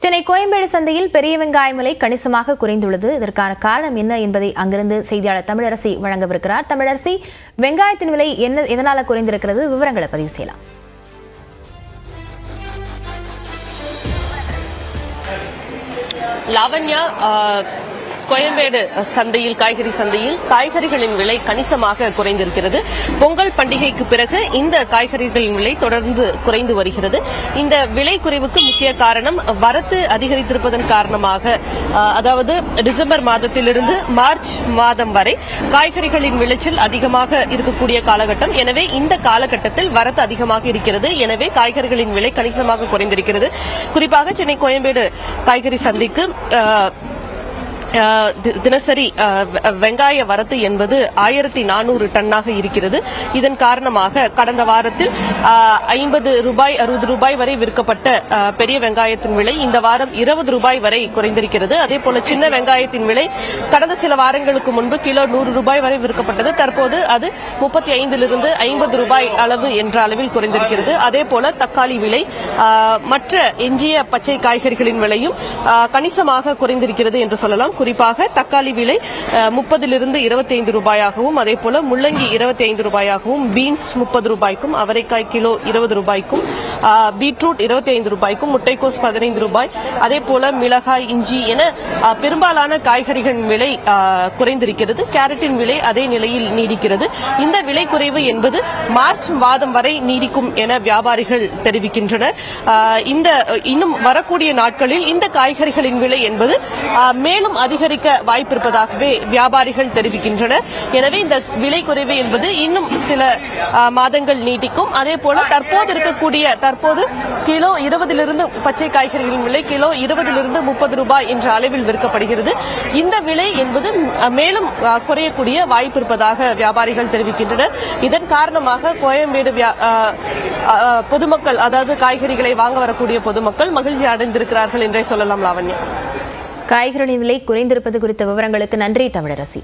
சென்னை கோயம்பேடு சந்தையில் பெரிய வெங்காய விலை கணிசமாக குறைந்துள்ளது. இதற்கான காரணம் என்ன என்பதை அங்கிருந்து செய்தியாளர் தமிழரசி வழங்கவிருக்கிறார். தமிழரசி, வெங்காயத்தின் விலை என்ன எதனால குறைந்திருக்கிறது? விவரங்களை பதிவு செய்யலாம். லாவண்யா, கோயம்பேடு சந்தையில் காய்கறி சந்தையில் காய்கறிகளின் விலை கணிசமாக குறைந்திருக்கிறது. பொங்கல் பண்டிகைக்கு பிறகு இந்த காய்கறிகளின் விலை தொடர்ந்து குறைந்து வருகிறது. இந்த விலை குறைவுக்கு முக்கிய காரணம் வரத்து அதிகரித்திருப்பதன் காரணமாக, அதாவது டிசம்பர் மாதத்திலிருந்து மார்ச் மாதம் வரை காய்கறிகளின் விளைச்சல் அதிகமாக இருக்கக்கூடிய காலகட்டம். எனவே இந்த காலகட்டத்தில் வரத்து அதிகமாக இருக்கிறது. எனவே காய்கறிகளின் விலை கணிசமாக குறைந்திருக்கிறது. குறிப்பாக சென்னை கோயம்பேடு காய்கறி சந்தைக்கு தினசரி வெங்காய வரத்து என்பது 1400 டன்னாக இருக்கிறது. இதன் காரணமாக கடந்த வாரத்தில் 50 ரூபாய் 60 ரூபாய் வரை விற்கப்பட்ட பெரிய வெங்காயத்தின் விலை இந்த வாரம் 20 ரூபாய் வரை குறைந்திருக்கிறது. அதேபோல சின்ன வெங்காயத்தின் விலை கடந்த சில வாரங்களுக்கு முன்பு கிலோ 100 ரூபாய் வரை விற்கப்பட்டது. தற்போது அது 35 50 ரூபாய் அளவு என்ற அளவில் குறைந்திருக்கிறது. அதேபோல தக்காளி விலை, மற்ற எஞ்சிய பச்சை காய்கறிகளின் விலையும் கணிசமாக குறைந்திருக்கிறது என்று சொல்லலாம். குறிப்பாக தக்காளி விலை 30 25 ரூபாயாகவும், அதேபோல முள்ளங்கி 25 ரூபாயாகவும், பீன்ஸ் 30 ரூபாய்க்கும், அவரைக்காய் கிலோ 20 ரூபாய்க்கும், பீட்ரூட் 25 ரூபாய்க்கும், முட்டைக்கோஸ் 15 ரூபாய், அதேபோல மிளகாய், இஞ்சி என பெரும்பாலான காய்கறிகளின் விலை குறைந்திருக்கிறது. கேரட்டின் விலை அதே நிலையில் நீடிக்கிறது. இந்த விலை குறைவு என்பது மார்ச் மாதம் வரை நீடிக்கும் என வியாபாரிகள் தெரிவிக்கின்றனர். இன்னும் வரக்கூடிய நாட்களில் இந்த காய்கறிகளின் விலை என்பது மேலும் அதிகரிக்க வாய்ப்பிருப்பதாகவே வியாபாரிகள் தெரிவிக்கின்றனர். எனவே இந்த விலை குறைவு என்பது இன்னும் சில மாதங்கள் நீடிக்கும். அதேபோல தற்போது கிலோ 20 பச்சை காய்கறிகளின் விலை கிலோ 20 30 ரூபாய் என்ற அளவில் விற்கப்படுகிறது. இந்த விலை என்பது மேலும் குறையக்கூடிய வாய்ப்பு இருப்பதாக வியாபாரிகள் தெரிவிக்கின்றனர். இதன் காரணமாக கோயம்பேடு பொதுமக்கள், அதாவது காய்கறிகளை வாங்க வரக்கூடிய பொதுமக்கள் மகிழ்ச்சி அடைந்திருக்கிறார்கள் என்றே சொல்லலாம். லாவண்யா, காய்கறிகளின் விலை குறைந்திருப்பது குறித்த விவரங்களுக்கு நன்றி தமிழரசி.